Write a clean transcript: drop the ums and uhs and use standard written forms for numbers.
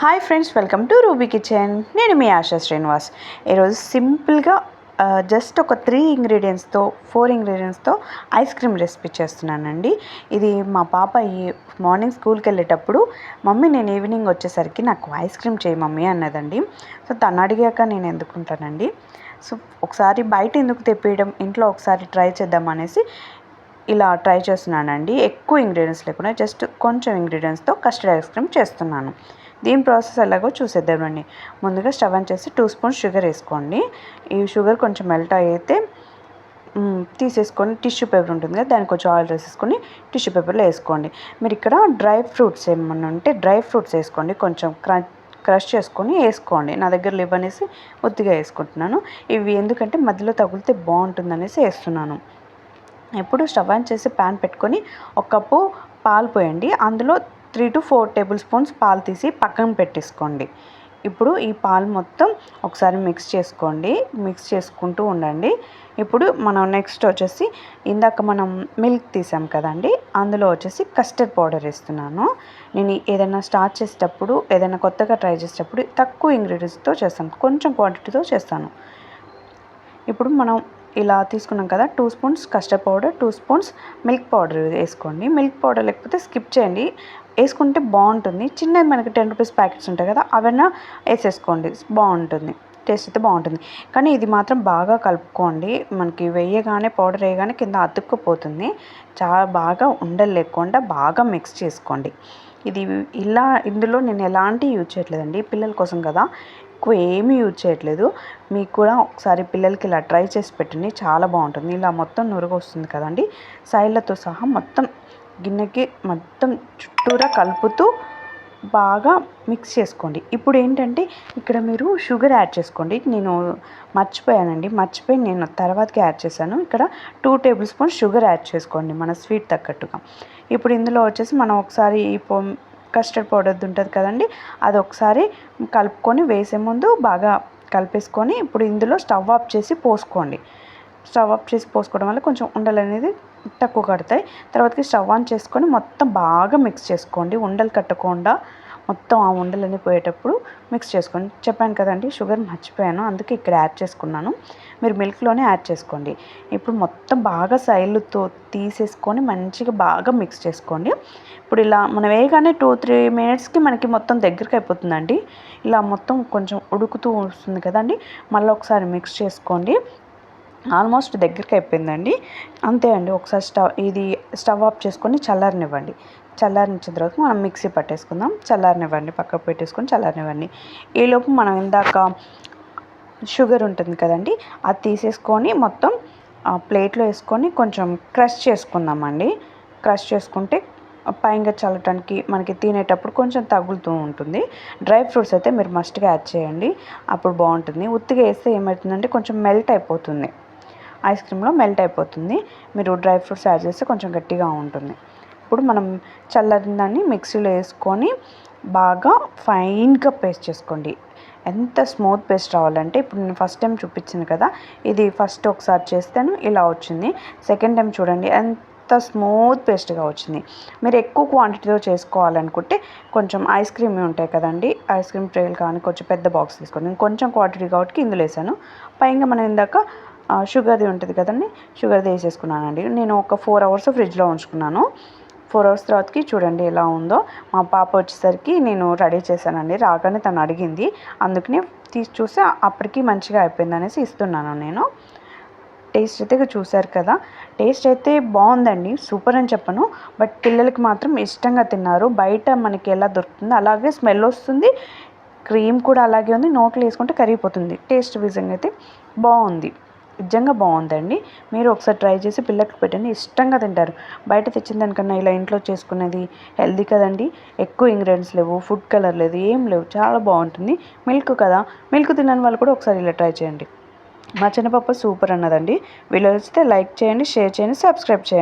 Hi friends, welcome to ruby kitchen. నేను మీ ఆశా శ్రీనివాస్. ఈరోజు సింపుల్గా జస్ట్ ఒక 4 ఇంగ్రీడియంట్స్తో ఐస్ క్రీమ్ రెసిపీ చేస్తున్నానండి. ఇది మా పాప మార్నింగ్ స్కూల్కి వెళ్ళేటప్పుడు, మమ్మీ నేను ఈవినింగ్ వచ్చేసరికి నాకు ఐస్ క్రీమ్ చేయి మమ్మీ అన్నదండి. సో తను అడిగాక నేను ఎందుకుంటానండి. సో ఒకసారి బయట ఎందుకు తెప్పియడం, ఇంట్లో ఒకసారి ట్రై చేద్దాం అనేసి ఇలా ట్రై చేస్తున్నానండి. ఎక్కువ ఇంగ్రీడియంట్స్ లేకుండా జస్ట్ కొంచెం ఇంగ్రీడియంట్స్తో కస్టర్డ్ ఐస్ క్రీమ్ చేస్తున్నాను. దీని ప్రాసెస్ ఎలాగో చూసేద్దామండి. ముందుగా స్టవ్ ఆన్ చేసి 2 స్పూన్స్ షుగర్ వేసుకోండి. ఈ షుగర్ కొంచెం మెల్ట్ అయితే తీసేసుకొని టిష్యూ పేపర్ ఉంటుంది కదా, దానికి కొంచెం ఆయిల్ వేసేసుకొని టిష్యూ పేపర్లో వేసుకోండి. మీరు ఇక్కడ డ్రై ఫ్రూట్స్ ఏమన్నా ఉంటే డ్రై ఫ్రూట్స్ వేసుకోండి. కొంచెం క్రష్ చేసుకొని వేసుకోండి. నా దగ్గర లేవు అనేసి ఒత్తిగా వేసుకుంటున్నాను. ఇవి ఎందుకంటే మధ్యలో తగిలితే బాగుంటుందనేసి వేస్తున్నాను. ఇప్పుడు స్టవ్ ఆన్ చేసి ప్యాన్ పెట్టుకొని 1 కప్పు పాలు పోయండి. అందులో 3 to 4 టేబుల్ స్పూన్స్ పాలు తీసి పక్కన పెట్టేసుకోండి. ఇప్పుడు ఈ పాలు మొత్తం ఒకసారి మిక్స్ చేసుకుంటూ ఉండండి. ఇప్పుడు మనం నెక్స్ట్ వచ్చేసి ఇందాక మనం మిల్క్ తీసాం కదండి, అందులో వచ్చేసి కస్టర్డ్ పౌడర్ వేస్తున్నాను. నేను ఏదైనా స్టార్ట్ చేసేటప్పుడు, ఏదైనా కొత్తగా ట్రై చేసేటప్పుడు తక్కువ ఇంగ్రీడియంట్స్తో చేస్తాను, కొంచెం క్వాంటిటీతో చేస్తాను. ఇప్పుడు మనం ఇలా తీసుకున్నాం కదా, 2 spoons custard powder, 2 spoons milk powder వేసుకోండి. మిల్క్ పౌడర్ లేకపోతే స్కిప్ చేయండి, వేసుకుంటే బాగుంటుంది. చిన్నవి మనకి 10 రూపీస్ ప్యాకెట్స్ ఉంటాయి కదా, అవన్నీ వేసేసుకోండి, బాగుంటుంది, టేస్ట్ అయితే బాగుంటుంది. కానీ ఇది మాత్రం బాగా కలుపుకోండి. మనకి పౌడర్ వేయగానే కింద అతుక్కుపోతుంది. చాలా బాగా ఉండలు లేకుండా బాగా మిక్స్ చేసుకోండి. ఇందులో నేను ఎలాంటి యూజ్ చేయట్లేదండి, పిల్లల కోసం కదా, ఎక్కువ ఏమీ యూజ్ చేయట్లేదు. మీకు కూడా ఒకసారి పిల్లలకి ఇలా ట్రై చేసి పెట్టండి, చాలా బాగుంటుంది. ఇలా మొత్తం నురుగు వస్తుంది కదండి, సైడ్లతో సహా మొత్తం గిన్నెకి మొత్తం చుట్టూరా కలుపుతూ బాగా మిక్స్ చేసుకోండి. ఇప్పుడు ఏంటంటే ఇక్కడ మీరు షుగర్ యాడ్ చేసుకోండి. నేను మర్చిపోయి నేను తర్వాతకి యాడ్ చేశాను. ఇక్కడ 2 టేబుల్ స్పూన్స్ షుగర్ యాడ్ చేసుకోండి, మన స్వీట్ తగ్గట్టుగా. ఇప్పుడు ఇందులో వచ్చేసి మనం ఒకసారి కస్టర్డ్ పౌడర్ ఉంటుంది కదండి, అది ఒకసారి కలుపుకొని వేసే ముందు బాగా కలిపేసుకొని ఇప్పుడు ఇందులో స్టవ్ ఆఫ్ చేసి పోసుకోండి. స్టవ్ ఆఫ్ చేసి పోసుకోవడం వల్ల కొంచెం ఉండలు అనేది తక్కువ కడతాయి. తర్వాతకి స్టవ్ ఆన్ చేసుకొని మొత్తం బాగా మిక్స్ చేసుకోండి. ఉండలు కట్టకుండా మొత్తం ఆ ఉండలన్నీ పోయేటప్పుడు మిక్స్ చేసుకోండి. చెప్పాను కదండి, షుగర్ మర్చిపోయాను, అందుకే ఇక్కడ యాడ్ చేసుకున్నాను. మీరు మిల్క్లోనే యాడ్ చేసుకోండి. ఇప్పుడు మొత్తం బాగా సైడ్లతో తీసేసుకొని మంచిగా బాగా మిక్స్ చేసుకోండి. ఇప్పుడు ఇలా మనం వేయగానే 2-3 మినిట్స్కి మనకి మొత్తం దగ్గరికి అయిపోతుందండి. ఇలా మొత్తం కొంచెం ఉడుకుతూ వస్తుంది కదండి, మళ్ళీ ఒకసారి మిక్స్ చేసుకోండి. ఆల్మోస్ట్ దగ్గరికి అయిపోయిందండి. అంతే అండి. ఒకసారి స్టవ్ ఆఫ్ చేసుకొని చల్లారనివ్వండి. చల్లారించిన తర్వాత మనం మిక్సీ పట్టేసుకుందాం. చల్లారనివ్వండి, పక్కకు పెట్టేసుకొని చల్లారనివ్వండి. ఈలోపు మనం ఇందాక షుగర్ ఉంటుంది కదండి, అది తీసేసుకొని మొత్తం ప్లేట్లో వేసుకొని కొంచెం క్రష్ చేసుకుందామండి. క్రష్ చేసుకుంటే పైగా చల్లటానికి మనకి తినేటప్పుడు కొంచెం తగులుతూ ఉంటుంది. డ్రై ఫ్రూట్స్ అయితే మీరు మస్ట్గా యాడ్ చేయండి, అప్పుడు బాగుంటుంది. ఉత్తిగా వేస్తే ఏమవుతుందంటే కొంచెం మెల్ట్ అయిపోతుంది, ఐస్ క్రీమ్లో మెల్ట్ అయిపోతుంది. మీరు డ్రై ఫ్రూట్స్ యాడ్ చేస్తే కొంచెం గట్టిగా ఉంటుంది. ఇప్పుడు మనం చల్లారిన దాన్ని మిక్సీలో వేసుకొని బాగా ఫైన్గా పేస్ట్ చేసుకోండి. ఎంత స్మూత్ పేస్ట్ రావాలంటే, ఇప్పుడు నేను ఫస్ట్ టైం చూపించింది కదా, ఇది ఫస్ట్ ఒకసారి చేస్తాను ఇలా వచ్చింది. సెకండ్ టైం చూడండి ఎంత స్మూత్ పేస్ట్గా వచ్చింది. మీరు ఎక్కువ క్వాంటిటీలో చేసుకోవాలనుకుంటే కొంచెం ఐస్ క్రీమ్ ఉంటాయి కదండి, ఐస్ క్రీమ్ ట్రేలు కానీ కొంచెం పెద్ద బాక్స్ తీసుకోండి. నేను కొంచెం క్వాంటిటీ కాబట్టి ఇందులో వేసాను. పైగా మనం ఇందాక షుగర్ది ఉంటుంది కదండి, షుగర్ది వేసేసుకున్నానండి. నేను ఒక 4 అవర్స్ ఫ్రిడ్జ్లో ఉంచుకున్నాను. 4 అవర్స్ తర్వాతకి చూడండి ఎలా ఉందో. మా పాప వచ్చేసరికి నేను రెడీ చేశానండి, రాగానే తను అడిగింది, అందుకని తీసి చూసి అప్పటికి మంచిగా అయిపోయింది అనేసి ఇస్తున్నాను నేను. టేస్ట్ అయితే చూశారు కదా, టేస్ట్ అయితే బాగుందండి, సూపర్ అని చెప్పను, బట్ పిల్లలకి మాత్రం ఇష్టంగా తిన్నారు. బయట మనకి ఎలా దొరుకుతుందో అలాగే స్మెల్ వస్తుంది, క్రీమ్ కూడా అలాగే ఉంది, నోట్లో వేసుకుంటే కరిగిపోతుంది. టేస్ట్ విజంగా అయితే బాగుంది, నిజంగా బాగుందండి. మీరు ఒకసారి ట్రై చేసి పిల్లలకు పెట్టండి, ఇష్టంగా తింటారు. బయట తెచ్చిన దానికన్నా ఇలా ఇంట్లో చేసుకునేది హెల్దీ కదండి, ఎక్కువ ఇంగ్రీడియంట్స్ లేవు, ఫుడ్ కలర్ లేదు, ఏం లేవు, చాలా బాగుంటుంది. మిల్క్ కదా, మిల్క్ తినని వాళ్ళు కూడా ఒకసారి ఇలా ట్రై చేయండి. మా చిన్నపాప సూపర్ అన్నదండి. వీడియో నచ్చితే లైక్ చేయండి, షేర్ చేయండి, సబ్స్క్రైబ్ చేయండి.